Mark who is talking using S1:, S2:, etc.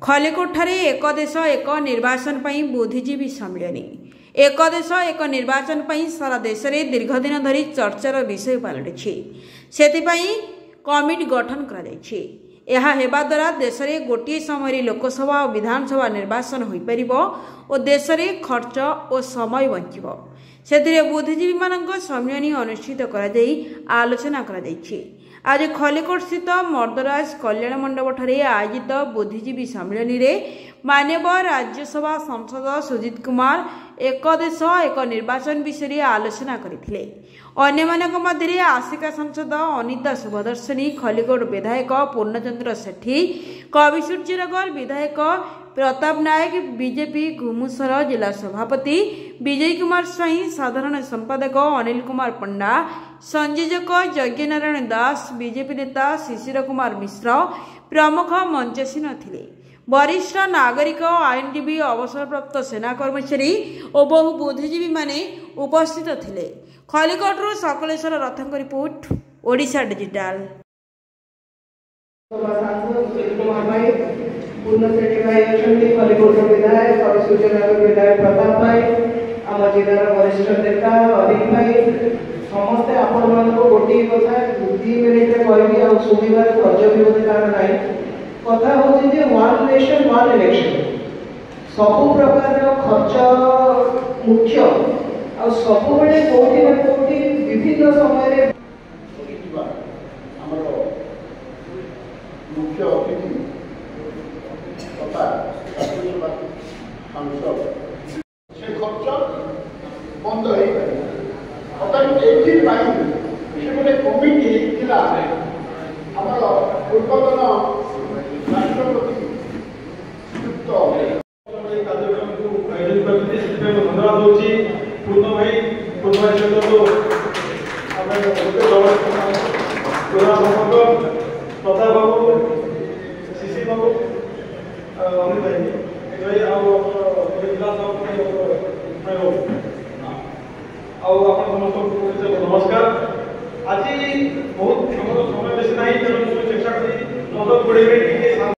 S1: खलिकोटଠାରେ एक देश एक निर्वाचन पर बुद्धिजीवी सम्मेलन। एक देश एक निर्वाचन पर सारा देश में दीर्घ दिन धरी चर्चार विषय पलटि कमिटी गठन करा द्वारा देश में गोटे समय लोकसभा और विधानसभा निर्वाचन हो पार और देश में खर्च और समय बंचब से बुद्धिजीवी मान सम्मेलन अनुष्ठित आलोचना आज खलिकोट स्थित मर्दराज कल्याण मंडप ठारे आयोजित बुद्धिजीवी सम्मेलन में माननीय राज्यसभा सांसद सुजित कुमार एक देश एक निर्वाचन विषय आलोचना करथिले। अन्यमानक मध्य आसिका सांसद अनिता शुभदर्शनी, खलिकोट विधायक पूर्णचंद्र सेठी, कविसूर्यनगर विधायक प्रताप नायक, बीजेपी घुमुसर जिला सभापति विजय कुमार स्वाई, साधारण संपादक अनिल कुमार पंडा, संयोजक यज्ञनारायण दास, बीजेपी नेता शिशिर कुमार मिश्र प्रमुख मंचासीन थिले। वरिष्ठ नागरिक, आईनजीवी, अवसरप्राप्त सेना कर्मचारी और बहु बुद्धिजीवी माने उपस्थित थिले। खलिकोटरू सकलेश्वर रथंक रिपोर्ट, ओडिशा डिजिटल।
S2: विधायक और सूचनागर विधायक प्रताप भाई, आम जिलार वरिष्ठ नेता अनिल भाई, समस्ते आपण गोटे कथा 2 मिनिट कहि आ सुनिबार धैर्य भी बोधे कारण नाही। कथा होची जे वन नेशन वन इलेक्शन सब प्रकार खर्च मुख्य आ सब बेले कोठी ना कोठी विभिन्न समय रे
S3: हमरो मुख्य अतिथि तथा राज्यसभा सांसद से खर्च बंद हो से गोटे कमिटी थिला हमर पूर्वतन राष्ट्रपति श्रीयुक्त कार्यक्रम को आयोजन करते धन्यवाद होची। पूर्ण भाई सहित तो आम प्रताप बाबू, शिशिर बाबू, अनिल भाई जिला समस्त नमस्कार। आज बहुत समय बेसी ना चेष्टा करी 15-20 मिनट